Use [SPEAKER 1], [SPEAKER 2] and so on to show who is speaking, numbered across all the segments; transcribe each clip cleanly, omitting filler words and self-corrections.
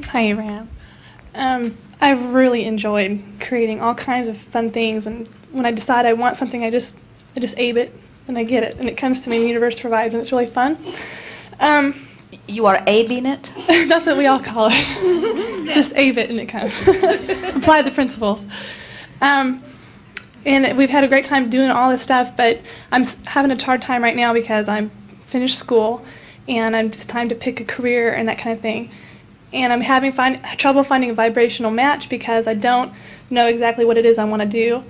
[SPEAKER 1] Hi, Ram. I've really enjoyed creating all kinds of fun things, and when I decide I want something, I just abe it, and I get it, and it comes to me, and the universe provides, and it's really fun.
[SPEAKER 2] You are abing it?
[SPEAKER 1] That's what we all call it. Just abe it, and it comes. Apply the principles. And we've had a great time doing all this stuff, but I'm having a hard time right now because I'm finished school, and it's time to pick a career and that kind of thing. And I'm having trouble finding a vibrational match because I don't know exactly what it is I want to do.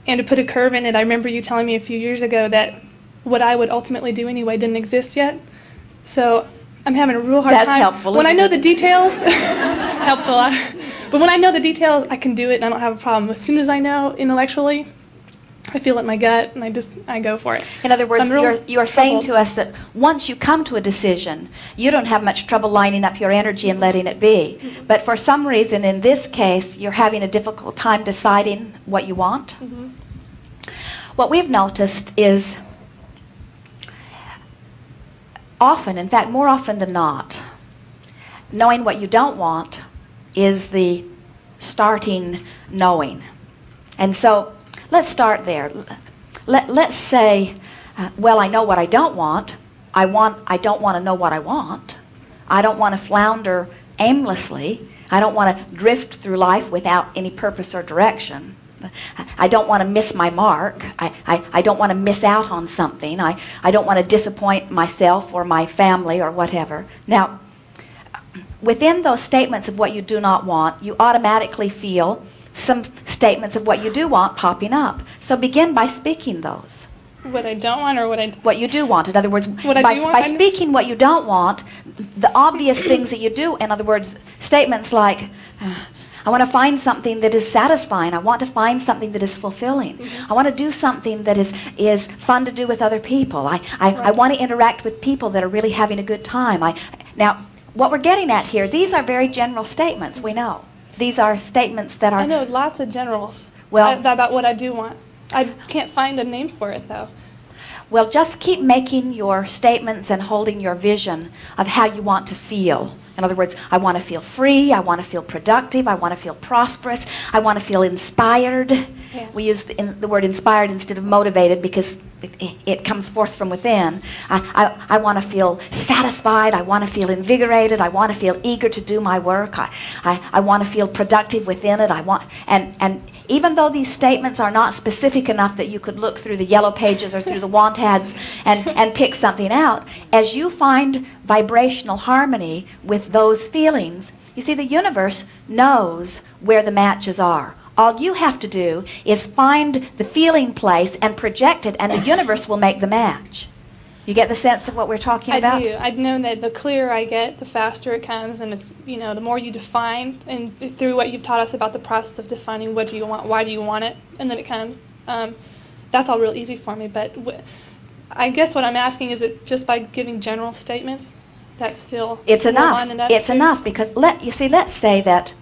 [SPEAKER 1] And to put a curve in it, I remember you telling me a few years ago that what I would ultimately do anyway didn't exist yet. So I'm having a real hard time.
[SPEAKER 2] That's helpful.
[SPEAKER 1] When I know the details, helps a lot. But when I know the details, I can do it and I don't have a problem. As soon as I know intellectually, I feel it in my gut, and I go for it.
[SPEAKER 2] In other words, you're saying to us that once you come to a decision, you don't have much trouble lining up your energy and letting it be.
[SPEAKER 1] Mm-hmm.
[SPEAKER 2] But for some reason, in this case, you're having a difficult time deciding what you want.
[SPEAKER 1] Mm-hmm.
[SPEAKER 2] What we've noticed is often, in fact, more often than not, knowing what you don't want is the starting knowing. And so let's start there. Let's say, well, I know what I don't want. I don't want to know what I want. I don't want to flounder aimlessly. I don't want to drift through life without any purpose or direction. I don't want to miss my mark. I don't want to miss out on something. I don't want to disappoint myself or my family or whatever. Now, within those statements of what you do not want, you automatically feel some statements of what you do want popping up. So begin by speaking those.
[SPEAKER 1] What I don't want, or
[SPEAKER 2] what you do want. In other words,
[SPEAKER 1] what I do want,
[SPEAKER 2] by speaking what you don't want, the obvious things that you do, in other words, statements like, I want to find something that is satisfying. I want to find something that is fulfilling.
[SPEAKER 1] Mm-hmm.
[SPEAKER 2] I want to do something that is fun to do with other people. I want to interact with people that are really having a good time. Now, what we're getting at here, these are very general statements, we know. These are statements that are...
[SPEAKER 1] I know lots of generals about what I do want. I can't find a name for it, though.
[SPEAKER 2] Well, just keep making your statements and holding your vision of how you want to feel. In other words, I want to feel free, I want to feel productive, I want to feel prosperous, I want to feel inspired.
[SPEAKER 1] Yeah.
[SPEAKER 2] We use the word inspired instead of motivated because it comes forth from within. I want to feel satisfied, I want to feel invigorated, I want to feel eager to do my work, I want to feel productive within it. And even though these statements are not specific enough that you could look through the yellow pages or through the want ads and pick something out, as you find vibrational harmony with those feelings, you see, the universe knows where the matches are. All you have to do is find the feeling place and project it, and the universe will make the match. You get the sense of what we're talking about?
[SPEAKER 1] I do. I know that the clearer I get, the faster it comes, and it's, the more you define, and through what you've taught us about the process of defining what do you want, why do you want it, and then it comes. That's all real easy for me, but I guess what I'm asking is, it just by giving general statements, that's still...
[SPEAKER 2] It's enough. It's enough, because let's say that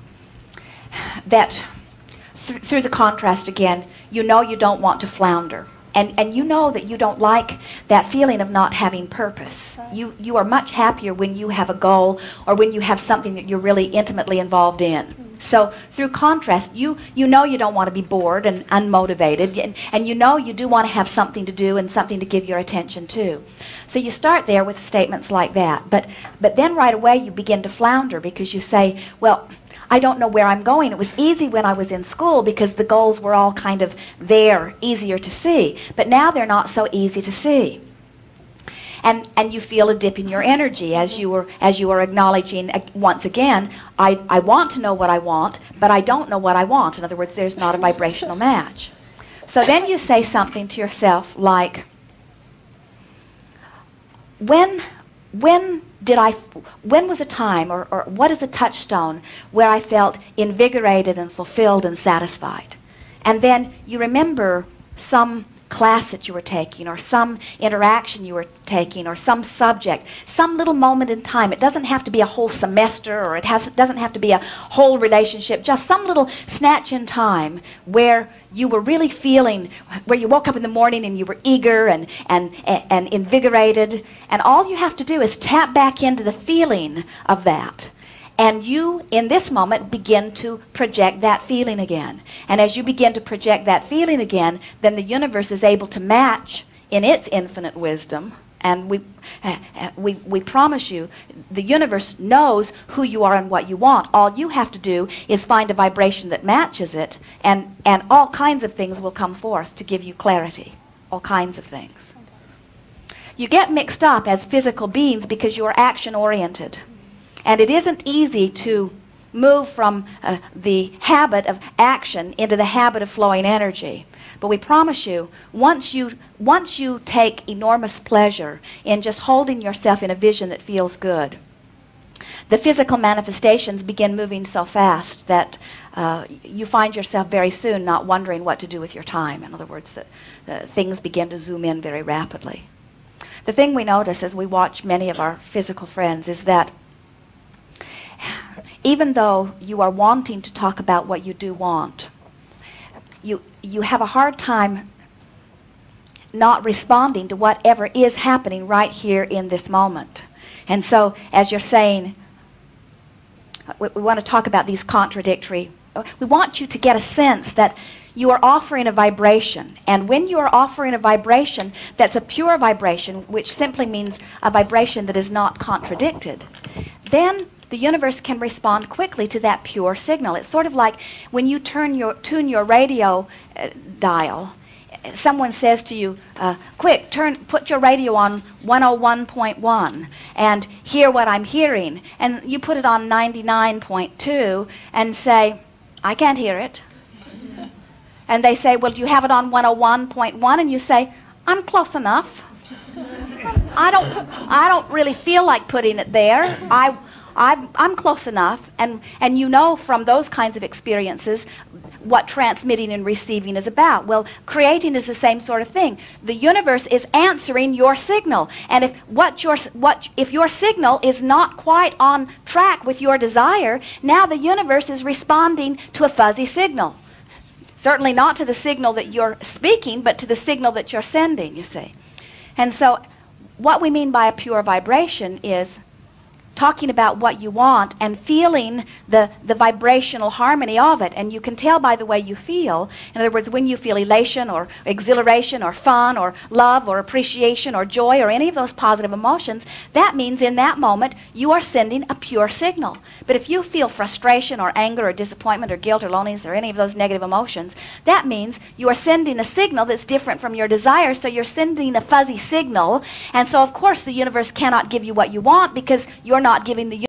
[SPEAKER 2] through the contrast again, you know you don't want to flounder. And you know that you don't like that feeling of not having purpose.
[SPEAKER 1] Right.
[SPEAKER 2] You are much happier when you have a goal or when you have something that you're really intimately involved in. Mm-hmm. So through contrast, you know you don't want to be bored and unmotivated, and you know you do want to have something to do and something to give your attention to. So you start there with statements like that. But then right away you begin to flounder because you say, well, I don't know where I'm going. It was easy when I was in school because the goals were all kind of there, easier to see. But now they're not so easy to see. And you feel a dip in your energy as you are acknowledging once again, I want to know what I want, but I don't know what I want. In other words, there's not a vibrational match. So then you say something to yourself like, when was a time, or what is a touchstone where I felt invigorated and fulfilled and satisfied? And then you remember some class that you were taking, or some interaction you were taking, or some subject, some little moment in time. It doesn't have to be a whole semester, or it doesn't have to be a whole relationship, just some little snatch in time where you were really feeling, where you woke up in the morning and you were eager and invigorated, and all you have to do is tap back into the feeling of that. And you, in this moment, begin to project that feeling again. And as you begin to project that feeling again, then the universe is able to match in its infinite wisdom. And we promise you, the universe knows who you are and what you want. All you have to do is find a vibration that matches it, and all kinds of things will come forth to give you clarity. All kinds of things. You get mixed up as physical beings because you are action-oriented. And it isn't easy to move from the habit of action into the habit of flowing energy. But we promise you, once you take enormous pleasure in just holding yourself in a vision that feels good, the physical manifestations begin moving so fast that you find yourself very soon not wondering what to do with your time. In other words, that things begin to zoom in very rapidly. The thing we notice as we watch many of our physical friends is that even though you are wanting to talk about what you do want, you have a hard time not responding to whatever is happening right here in this moment. And so, as you're saying, we want to talk about these contradictory. We want you to get a sense that you are offering a vibration. And when you are offering a vibration that's a pure vibration, which simply means a vibration that is not contradicted, then the universe can respond quickly to that pure signal. It's sort of like when you tune your radio dial. Someone says to you, quick, put your radio on 101.1 and hear what I'm hearing. And you put it on 99.2 and say, I can't hear it. And they say, well, do you have it on 101.1? And you say, I'm close enough. I don't really feel like putting it there. I'm close enough, and you know from those kinds of experiences what transmitting and receiving is about. Well, creating is the same sort of thing. The universe is answering your signal, and if your signal is not quite on track with your desire, now the universe is responding to a fuzzy signal. Certainly not to the signal that you're speaking, but to the signal that you're sending, you see. And so what we mean by a pure vibration is talking about what you want and feeling the vibrational harmony of it. And you can tell by the way you feel. In other words, when you feel elation or exhilaration or fun or love or appreciation or joy or any of those positive emotions, that means in that moment you are sending a pure signal. But if you feel frustration or anger or disappointment or guilt or loneliness or any of those negative emotions, that means you are sending a signal that's different from your desire, so you're sending a fuzzy signal. And so of course the universe cannot give you what you want because you're not giving the